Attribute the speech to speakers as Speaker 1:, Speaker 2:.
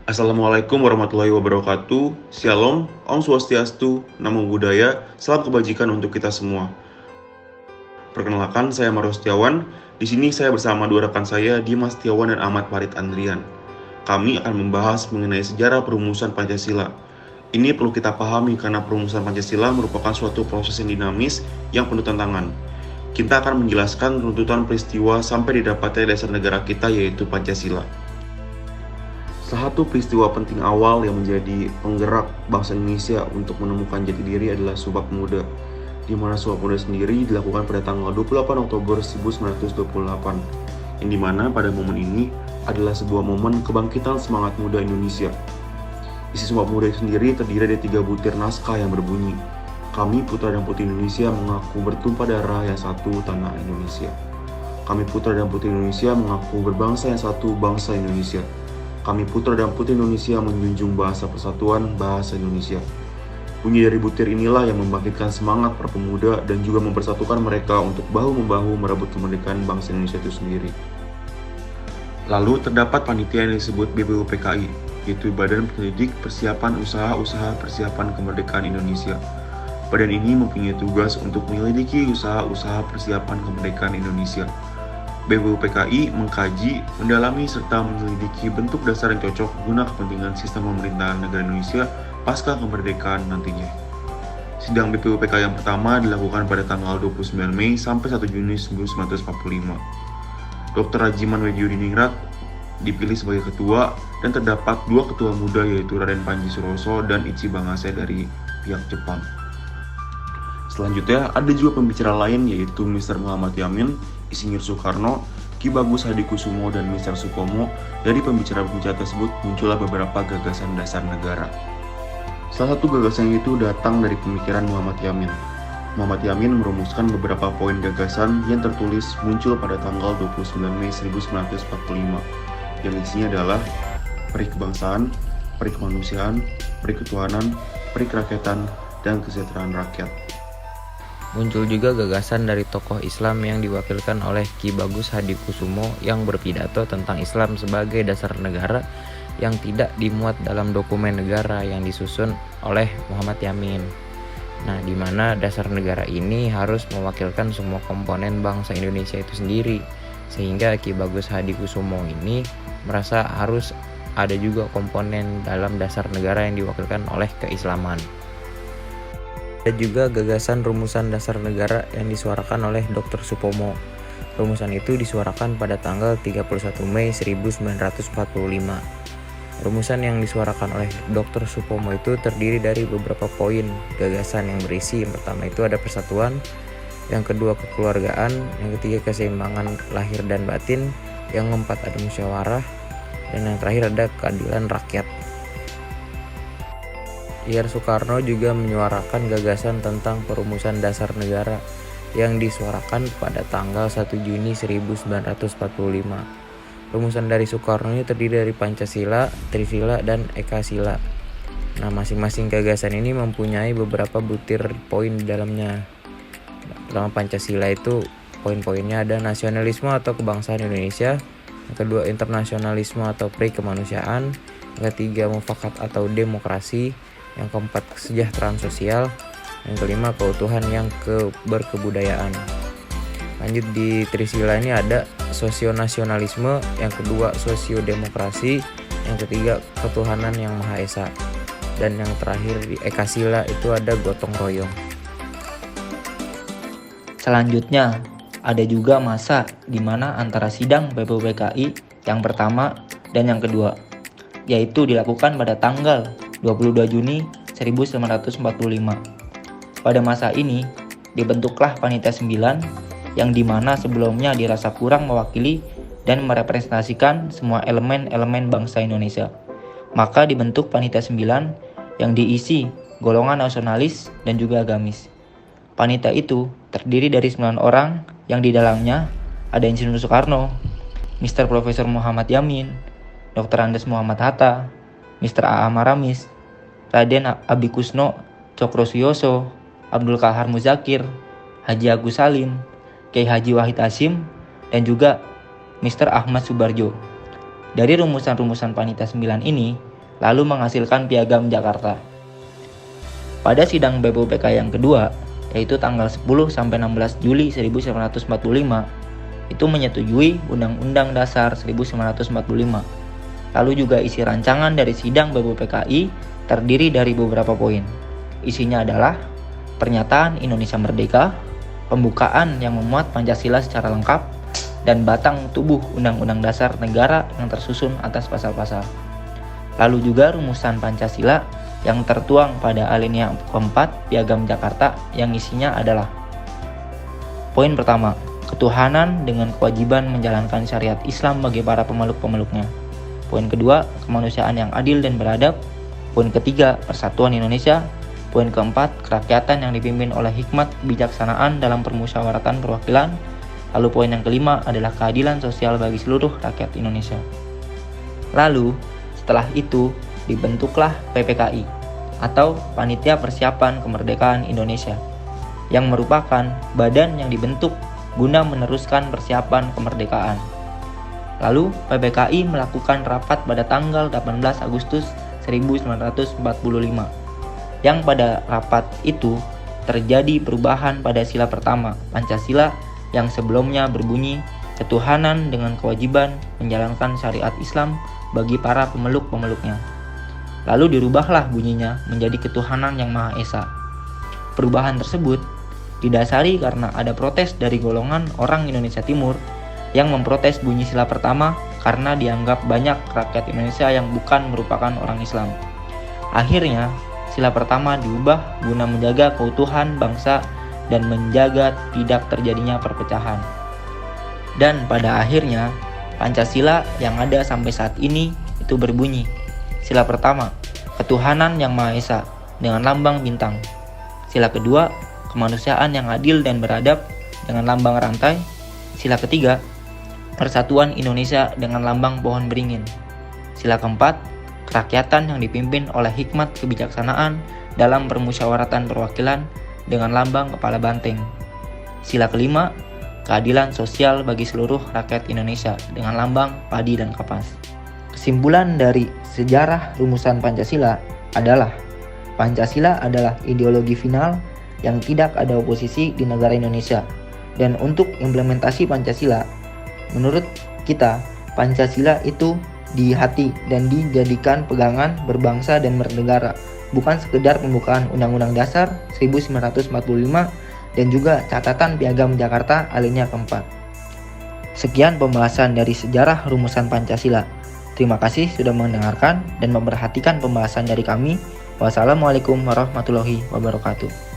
Speaker 1: Assalamualaikum warahmatullahi wabarakatuh. Shalom, Om Swastiastu, Namo Buddhaya, salam kebajikan untuk kita semua. Perkenalkan, saya Mario Setiawan. Di sini saya bersama dua rekan saya, Dimas Setiawan dan Ahmad Farid Andrian. Kami akan membahas mengenai sejarah perumusan Pancasila. Ini perlu kita pahami karena perumusan Pancasila merupakan suatu proses yang dinamis yang penuh tantangan. Kita akan menjelaskan runtutan peristiwa sampai didapatnya dasar negara kita, yaitu Pancasila. Salah satu peristiwa penting awal yang menjadi penggerak bangsa Indonesia untuk menemukan jati diri adalah Sumpah Pemuda, di mana Sumpah Pemuda sendiri dilakukan pada tanggal 28 Oktober 1928, yang dimana pada momen ini adalah sebuah momen kebangkitan semangat muda Indonesia. Isi Sumpah Pemuda itu sendiri terdiri dari 3 butir naskah yang berbunyi, "Kami putra dan putri Indonesia mengaku bertumpah darah yang satu tanah Indonesia. Kami putra dan putri Indonesia mengaku berbangsa yang satu bangsa Indonesia. Kami putra dan putri Indonesia menjunjung bahasa persatuan bahasa Indonesia." Bunyi dari butir inilah yang membangkitkan semangat para pemuda dan juga mempersatukan mereka untuk bahu-membahu merebut kemerdekaan bangsa Indonesia itu sendiri. Lalu terdapat panitia yang disebut BPUPKI, yaitu Badan Penyelidik Persiapan Usaha-Usaha Persiapan Kemerdekaan Indonesia. Badan ini mempunyai tugas untuk menyelidiki usaha-usaha persiapan kemerdekaan Indonesia. BPUPKI mengkaji, mendalami, serta menyelidiki bentuk dasar yang cocok guna kepentingan sistem pemerintahan negara Indonesia pasca kemerdekaan nantinya. Sidang BPUPKI yang pertama dilakukan pada tanggal 29 Mei sampai 1 Juni 1945. Dr. Rajiman Weddiudiningrat dipilih sebagai ketua dan terdapat 2 ketua muda, yaitu Raden Panji Suroso dan Ichi Bangase dari pihak Jepang. Selanjutnya ada juga pembicara lain, yaitu Mr. Muhammad Yamin, Insinyur Soekarno, Ki Bagus Hadikusumo, dan Mr. Supomo. Dari pembicara-pembicara tersebut muncullah beberapa gagasan dasar negara. Salah satu gagasan itu datang dari pemikiran Muhammad Yamin. Muhammad Yamin merumuskan beberapa poin gagasan yang tertulis muncul pada tanggal 29 Mei 1945, yang isinya adalah peri kebangsaan, peri kemanusiaan, peri ketuhanan, peri kerakyatan, dan kesejahteraan rakyat.
Speaker 2: Muncul juga gagasan dari tokoh Islam yang diwakilkan oleh Ki Bagus Hadikusumo yang berpidato tentang Islam sebagai dasar negara yang tidak dimuat dalam dokumen negara yang disusun oleh Muhammad Yamin. Nah, di mana dasar negara ini harus mewakilkan semua komponen bangsa Indonesia itu sendiri, sehingga Ki Bagus Hadikusumo ini merasa harus ada juga komponen dalam dasar negara yang diwakilkan oleh keislaman. Ada juga gagasan rumusan dasar negara yang disuarakan oleh Dr. Supomo. Rumusan itu disuarakan pada tanggal 31 Mei 1945. Rumusan yang disuarakan oleh Dr. Supomo itu terdiri dari beberapa poin gagasan yang berisi, yang pertama itu ada persatuan, yang kedua kekeluargaan, yang ketiga keseimbangan lahir dan batin, yang keempat ada musyawarah, dan yang terakhir ada keadilan rakyat. Ir. Soekarno juga menyuarakan gagasan tentang perumusan dasar negara yang disuarakan pada tanggal 1 Juni 1945. Rumusan dari Soekarno ini terdiri dari Pancasila, Trisila, dan Ekasila. Nah, masing-masing gagasan ini mempunyai beberapa butir poin di dalamnya. Pertama, Pancasila itu poin-poinnya ada nasionalisme atau kebangsaan Indonesia, yang kedua internasionalisme atau peri kemanusiaan, yang ketiga mufakat atau demokrasi, yang keempat kesejahteraan sosial, yang kelima keutuhan yang berkebudayaan. Lanjut di Trisila ini ada sosionasionalisme, yang kedua sosiodemokrasi, yang ketiga ketuhanan yang Maha Esa, dan yang terakhir di Ekasila itu ada gotong royong.
Speaker 3: Selanjutnya ada juga masa di mana antara sidang BPUPKI yang pertama dan yang kedua, yaitu dilakukan pada tanggal 22 Juni 1945. Pada masa ini dibentuklah Panitia 9 yang dimana sebelumnya dirasa kurang mewakili dan merepresentasikan semua elemen-elemen bangsa Indonesia. Maka dibentuk Panitia 9 yang diisi golongan nasionalis dan juga agamis. Panitia itu terdiri dari 9 orang yang di dalamnya ada Insinyur Soekarno, Mr. Profesor Muhammad Yamin, Dr. Andes Muhammad Hatta, Mr. A.A. Maramis, Raden Abikusno Cokrosuyoso, Abdul Kahar Muzakir, Haji Agus Salim, Kiai Haji Wahid Hasyim, dan juga Mr. Ahmad Subarjo. Dari rumusan-rumusan Panitia 9 ini, lalu menghasilkan Piagam Jakarta. Pada sidang BPUPK yang kedua, yaitu tanggal 10 sampai 16 Juli 1945, itu menyetujui Undang-Undang Dasar 1945. Lalu juga isi rancangan dari sidang BPUPKI terdiri dari beberapa poin. Isinya adalah pernyataan Indonesia Merdeka, pembukaan yang memuat Pancasila secara lengkap, dan batang tubuh Undang-Undang Dasar Negara yang tersusun atas pasal-pasal. Lalu juga rumusan Pancasila yang tertuang pada alinea keempat Piagam Jakarta yang isinya adalah: poin pertama, ketuhanan dengan kewajiban menjalankan syariat Islam bagi para pemeluk-pemeluknya. Poin kedua, kemanusiaan yang adil dan beradab. Poin ketiga, persatuan Indonesia. Poin keempat, kerakyatan yang dipimpin oleh hikmat kebijaksanaan dalam permusyawaratan perwakilan. Lalu poin yang kelima adalah keadilan sosial bagi seluruh rakyat Indonesia. Lalu, setelah itu dibentuklah PPKI atau Panitia Persiapan Kemerdekaan Indonesia, yang merupakan badan yang dibentuk guna meneruskan persiapan kemerdekaan. Lalu PPKI melakukan rapat pada tanggal 18 Agustus 1945, yang pada rapat itu terjadi perubahan pada sila pertama Pancasila yang sebelumnya berbunyi ketuhanan dengan kewajiban menjalankan syariat Islam bagi para pemeluk-pemeluknya. Lalu dirubahlah bunyinya menjadi ketuhanan yang Maha Esa. Perubahan tersebut didasari karena ada protes dari golongan orang Indonesia Timur yang memprotes bunyi sila pertama karena dianggap banyak rakyat Indonesia yang bukan merupakan orang Islam. Akhirnya, sila pertama diubah guna menjaga keutuhan bangsa dan menjaga tidak terjadinya perpecahan. Dan pada akhirnya, Pancasila yang ada sampai saat ini itu berbunyi: sila pertama, ketuhanan yang Maha Esa dengan lambang bintang. Sila kedua, kemanusiaan yang adil dan beradab dengan lambang rantai. Sila ketiga, persatuan Indonesia dengan lambang pohon beringin. Sila keempat, kerakyatan yang dipimpin oleh hikmat kebijaksanaan dalam permusyawaratan perwakilan dengan lambang kepala banteng. Sila kelima, keadilan sosial bagi seluruh rakyat Indonesia dengan lambang padi dan kapas. Kesimpulan dari sejarah rumusan Pancasila adalah Pancasila adalah ideologi final yang tidak ada oposisi di negara Indonesia. Dan untuk implementasi Pancasila, menurut kita, Pancasila itu di hati dan dijadikan pegangan berbangsa dan bernegara, bukan sekedar pembukaan Undang-Undang Dasar 1945 dan juga catatan Piagam Jakarta alinea keempat. Sekian pembahasan dari sejarah rumusan Pancasila. Terima kasih sudah mendengarkan dan memperhatikan pembahasan dari kami. Wassalamualaikum warahmatullahi wabarakatuh.